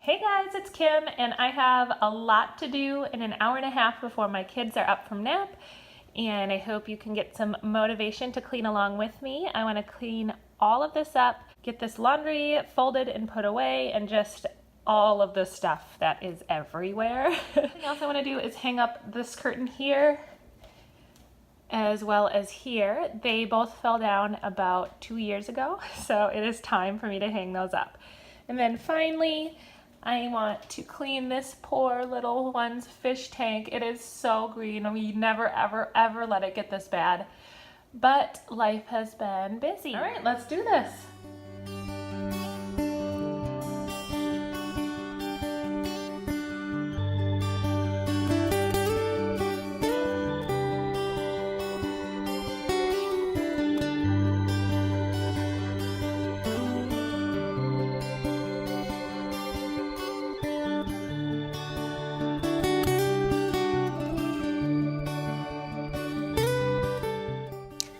Hey guys, it's Kim, and I have a lot to do in an hour and a half before my kids are up from nap, and I hope you can get some motivation to clean along with me. I want to clean all of this up, get this laundry folded and put away, and just all of the stuff that is everywhere. Something else I want to do is hang up this curtain here as well as here. They both fell down about 2 years ago, so it is time for me to hang those up. And then finally, I want to clean this poor little one's fish tank. It is so green. We never, ever, ever let it get this bad. But life has been busy. All right, let's do this.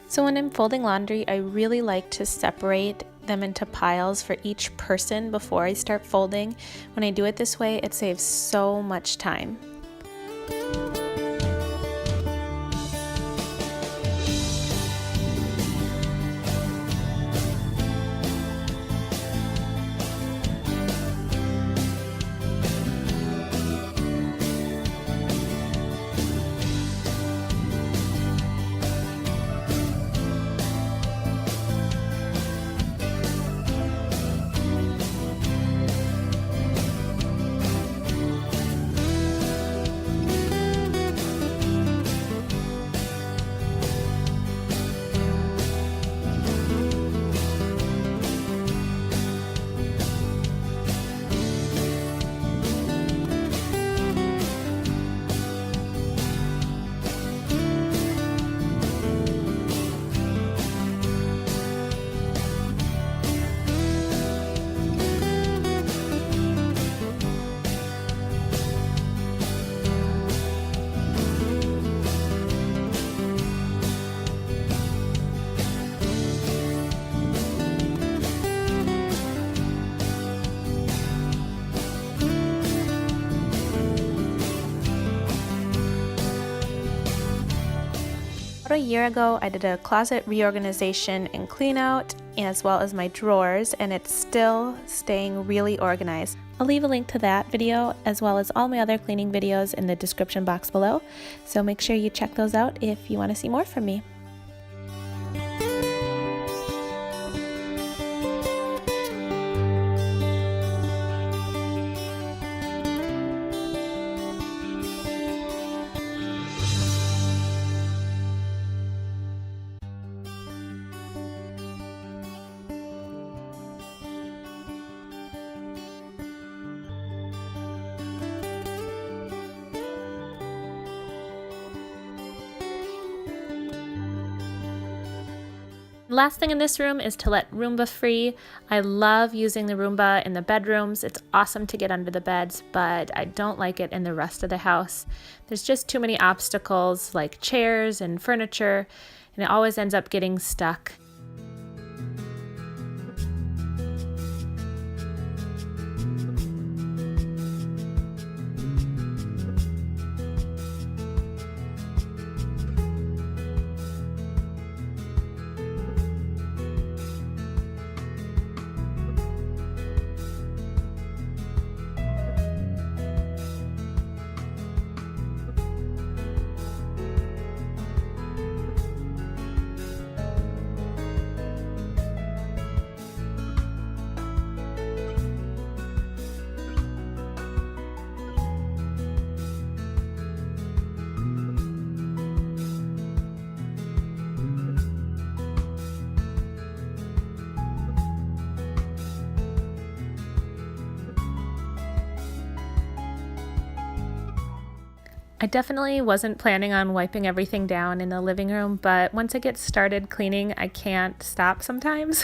So when I'm folding laundry, I really like to separate them into piles for each person before I start folding. When I do it this way, it saves so much time. About a year ago, I did a closet reorganization and clean out, as well as my drawers, and it's still staying really organized. I'll leave a link to that video as well as all my other cleaning videos in the description box below, so make sure you check those out if you want to see more from me. Last thing in this room is to let Roomba free. I love using the Roomba in the bedrooms. It's awesome to get under the beds, but I don't like it in the rest of the house. There's just too many obstacles like chairs and furniture, and it always ends up getting stuck. I definitely wasn't planning on wiping everything down in the living room, but once I get started cleaning, I can't stop sometimes.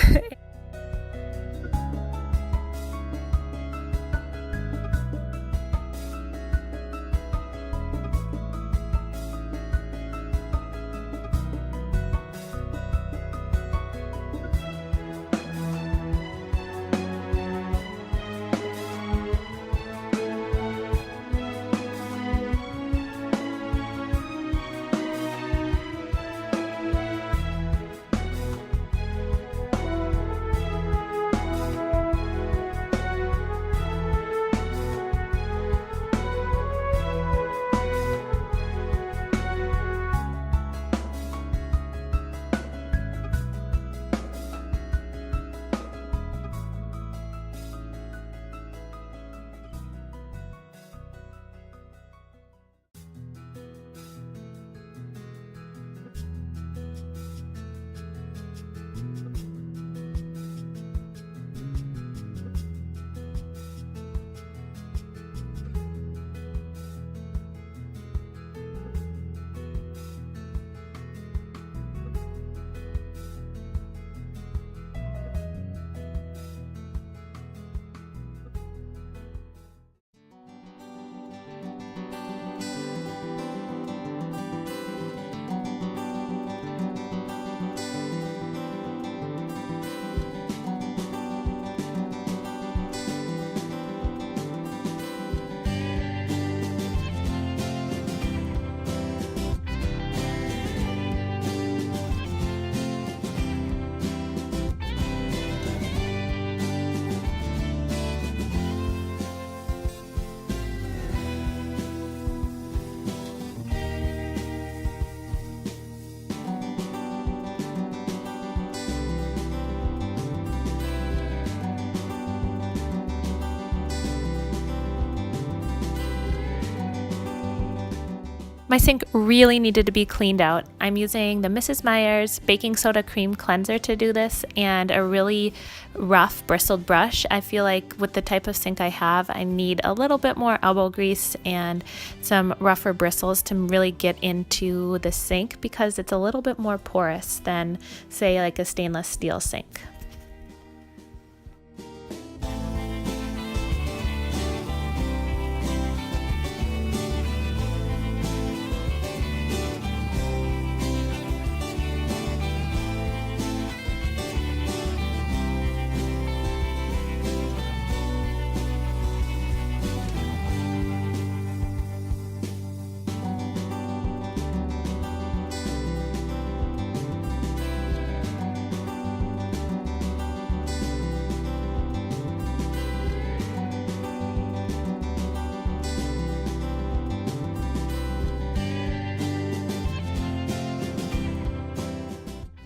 My sink really needed to be cleaned out. I'm using the Mrs. Meyer's baking soda cream cleanser to do this and a really rough bristled brush. I feel like with the type of sink I have, I need a little bit more elbow grease and some rougher bristles to really get into the sink because it's a little bit more porous than, say, like a stainless steel sink.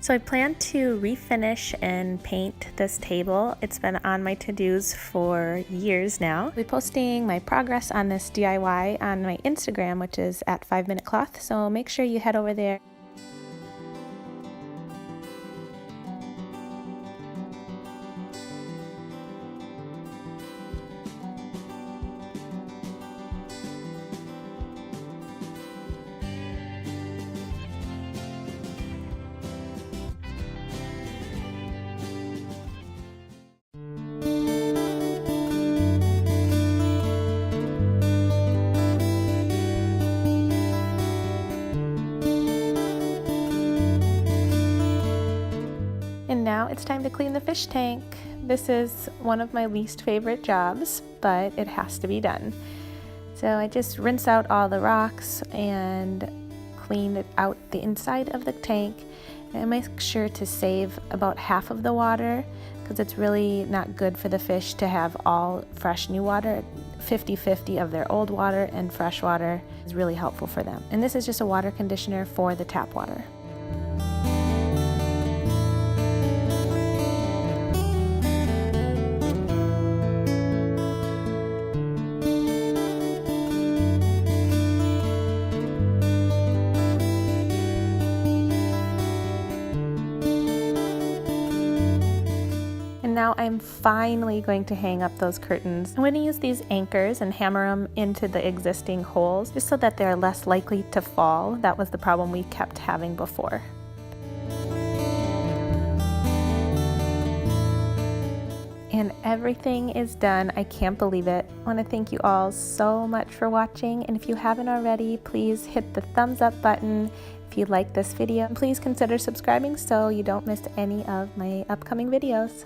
So I plan to refinish and paint this table. It's been on my to-dos for years now. I'll be posting my progress on this DIY on my Instagram, which is at 5 Minute Cloth, so make sure you head over there. And now it's time to clean the fish tank. This is one of my least favorite jobs, but it has to be done. So I just rinse out all the rocks and clean it out the inside of the tank. And I make sure to save about half of the water because it's really not good for the fish to have all fresh new water. 50-50 of their old water and fresh water is really helpful for them. And this is just a water conditioner for the tap water. Now I'm finally going to hang up those curtains. I'm going to use these anchors and hammer them into the existing holes just so that they're less likely to fall. That was the problem we kept having before. And everything is done. I can't believe it. I want to thank you all so much for watching, and if you haven't already, please hit the thumbs up button if you like this video. Please consider subscribing so you don't miss any of my upcoming videos.